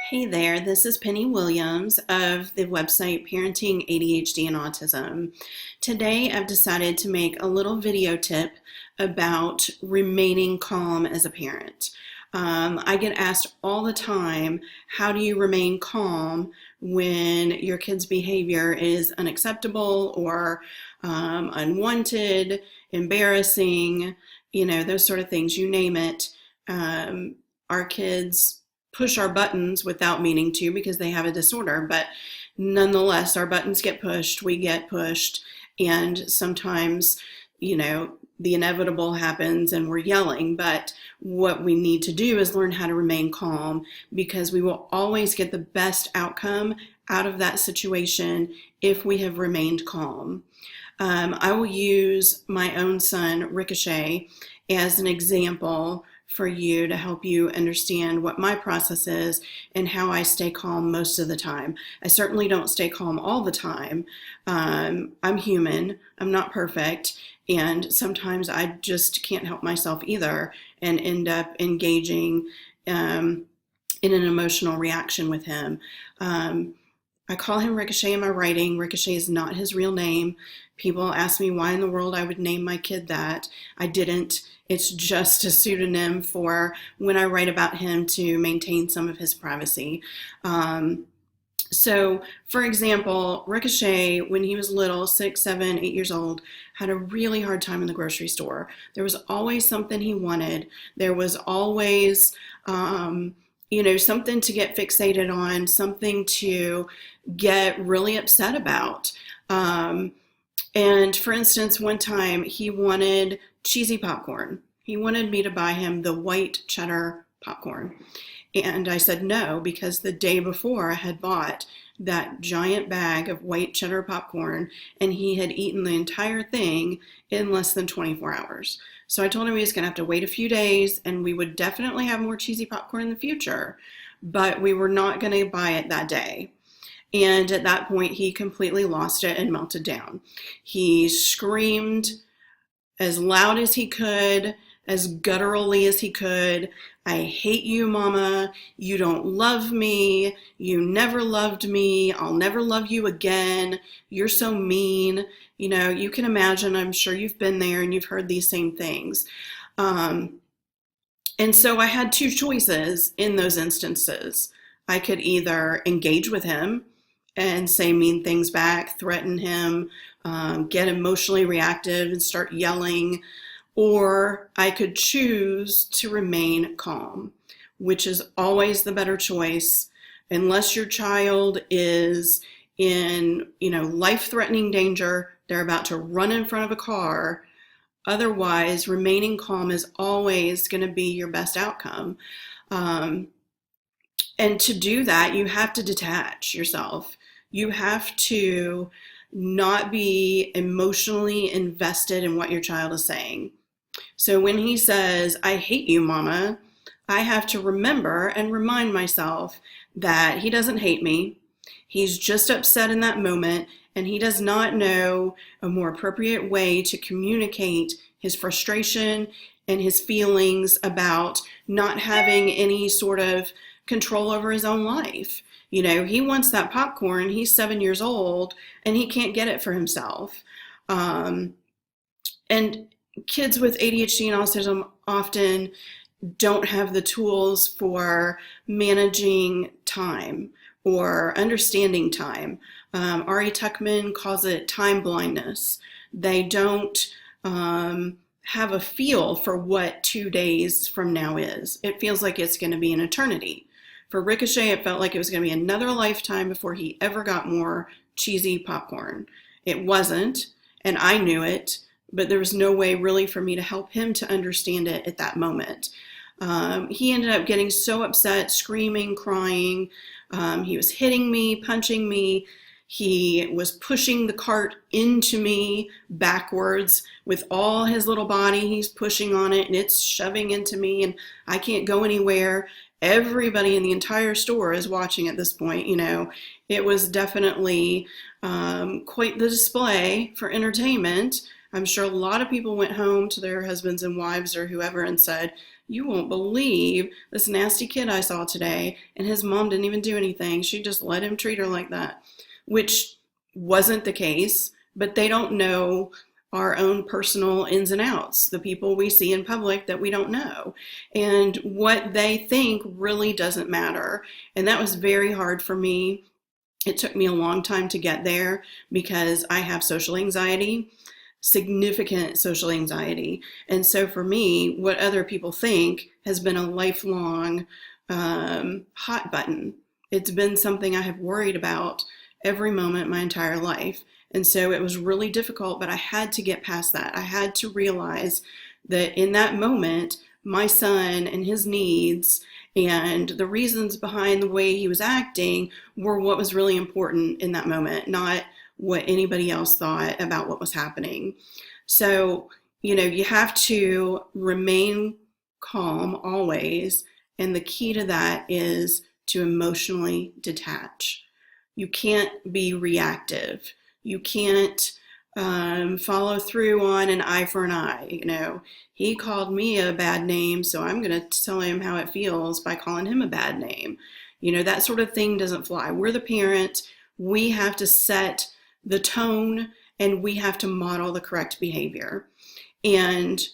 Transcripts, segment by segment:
Hey there, this is Penny Williams of the website Parenting ADHD and Autism. Today I've decided to make a little video tip about remaining calm as a parent. I get asked all the time, how do you remain calm when your kid's behavior is unacceptable or unwanted, embarrassing, those sort of things, you name it. Our kids push our buttons without meaning to because they have a disorder, but nonetheless, our buttons get pushed, we get pushed, and sometimes, the inevitable happens and we're yelling. But what we need to do is learn how to remain calm because we will always get the best outcome out of that situation if we have remained calm. I will use my own son, Ricochet, as an example for you to help you understand what my process is and how I stay calm most of the time. I certainly don't stay calm all the time. I'm human, I'm not perfect, and sometimes I just can't help myself either and end up engaging in an emotional reaction with him. I call him Ricochet in my writing. Ricochet is not his real name. People ask me why in the world I would name my kid that. I didn't. It's just a pseudonym for when I write about him to maintain some of his privacy. So, for example, Ricochet, when he was little, 6, 7, 8 years old, had a really hard time in the grocery store. There was always something he wanted. There was always, something to get fixated on, something to get really upset about. And for instance, one time he wanted cheesy popcorn. He wanted me to buy him the white cheddar popcorn. And I said no, because the day before I had bought that giant bag of white cheddar popcorn and he had eaten the entire thing in less than 24 hours. So I told him he was going to have to wait a few days and we would definitely have more cheesy popcorn in the future, but we were not going to buy it that day. And at that point, he completely lost it and melted down. He screamed as loud as he could, as gutturally as he could. I hate you, Mama. You don't love me. You never loved me. I'll never love you again. You're so mean. You can imagine, I'm sure you've been there and you've heard these same things. And so I had two choices in those instances. I could either engage with him and say mean things back, threaten him, get emotionally reactive and start yelling, or I could choose to remain calm, which is always the better choice, unless your child is in, life-threatening danger, they're about to run in front of a car. Otherwise, remaining calm is always going to be your best outcome. And to do that, you have to detach yourself. You have to not be emotionally invested in what your child is saying. So when he says, I hate you, Mama, I have to remember and remind myself that he doesn't hate me. He's just upset in that moment, and he does not know a more appropriate way to communicate his frustration and his feelings about not having any sort of control over his own life. He wants that popcorn. He's 7 years old and he can't get it for himself. And kids with ADHD and autism often don't have the tools for managing time or understanding time. R.E. Tuckman calls it time blindness. They don't have a feel for what 2 days from now is. It feels like it's going to be an eternity. For Ricochet, it felt like it was going to be another lifetime before he ever got more cheesy popcorn. It wasn't, and I knew it, but there was no way really for me to help him to understand it at that moment. He ended up getting so upset, screaming, crying. He was hitting me, punching me. He was pushing the cart into me backwards with all his little body. He's pushing on it and it's shoving into me and I can't go anywhere. Everybody in the entire store is watching at this point. It was definitely quite the display for entertainment. I'm sure a lot of people went home to their husbands and wives or whoever and said, you won't believe this nasty kid I saw today, and his mom didn't even do anything. She just let him treat her like that, which wasn't the case, but they don't know our own personal ins and outs, the people we see in public that we don't know. And what they think really doesn't matter. And that was very hard for me. It took me a long time to get there because I have social anxiety, significant social anxiety. And so for me, what other people think has been a lifelong hot button. It's been something I have worried about every moment my entire life. And so it was really difficult, but I had to get past that. I had to realize that in that moment, my son and his needs and the reasons behind the way he was acting were what was really important in that moment, not what anybody else thought about what was happening. So, you have to remain calm always. And the key to that is to emotionally detach. You can't be reactive. You can't follow through on an eye for an eye. He called me a bad name, so I'm going to tell him how it feels by calling him a bad name. That sort of thing doesn't fly. We're the parent. We have to set the tone, and we have to model the correct behavior. And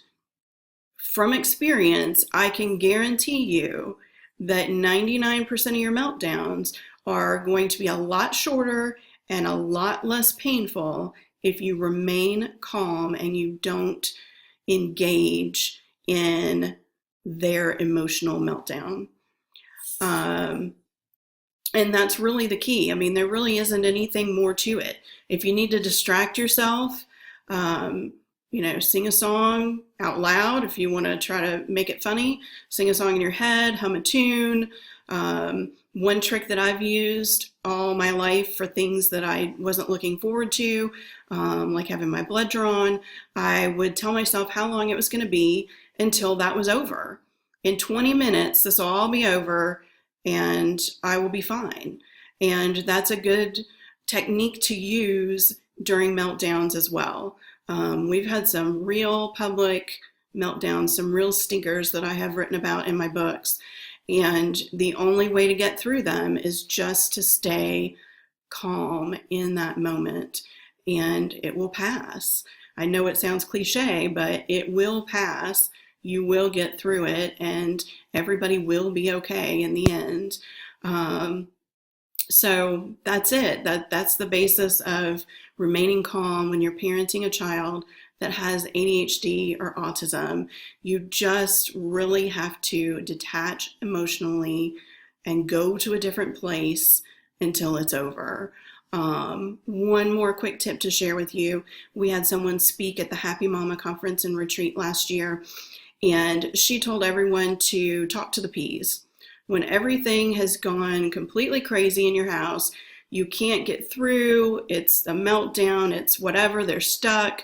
from experience, I can guarantee you that 99% of your meltdowns are going to be a lot shorter and a lot less painful if you remain calm and you don't engage in their emotional meltdown. And that's really the key. There really isn't anything more to it. If you need to distract yourself, sing a song out loud. If you want to try to make it funny, sing a song in your head, hum a tune. One trick that I've used all my life for things that I wasn't looking forward to, like having my blood drawn, I would tell myself how long it was going to be until that was over. In 20 minutes, this will all be over and I will be fine. And that's a good technique to use during meltdowns as well. We've had some real public meltdowns, some real stinkers that I have written about in my books. And the only way to get through them is just to stay calm in that moment, and it will pass. I know it sounds cliche, but it will pass. You will get through it, and everybody will be okay in the end. So that's it. That's the basis of remaining calm when you're parenting a child that has ADHD or autism. You just really have to detach emotionally and go to a different place until it's over. One more quick tip to share with you. We had someone speak at the Happy Mama conference and retreat last year, and she told everyone to talk to the P's. When everything has gone completely crazy in your house, you can't get through, it's a meltdown, it's whatever, they're stuck,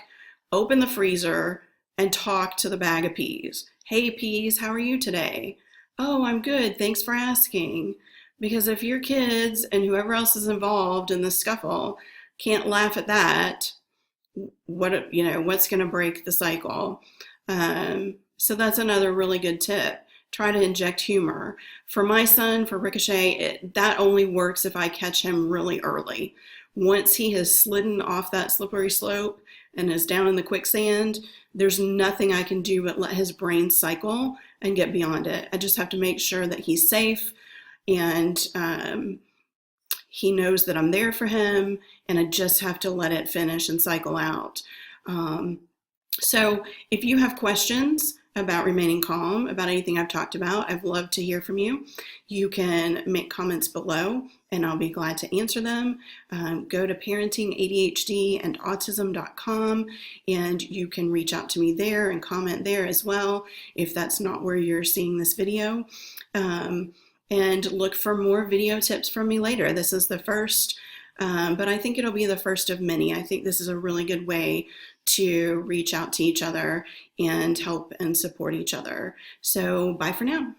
open the freezer and talk to the bag of peas. Hey peas, how are you today? Oh, I'm good, thanks for asking. Because if your kids and whoever else is involved in the scuffle can't laugh at that, what's going to break the cycle? So that's another really good tip. Try to inject humor. For my son, for Ricochet, that only works if I catch him really early. Once he has slidden off that slippery slope and is down in the quicksand, there's nothing I can do but let his brain cycle and get beyond it. I just have to make sure that he's safe and he knows that I'm there for him, and I just have to let it finish and cycle out. So if you have questions about remaining calm, about anything I've talked about, I'd love to hear from you. You can make comments below and I'll be glad to answer them. Go to parentingadhdandautism.com and you can reach out to me there and comment there as well if that's not where you're seeing this video. And look for more video tips from me later. This is the first, but I think it'll be the first of many. I think this is a really good way to reach out to each other and help and support each other. So bye for now.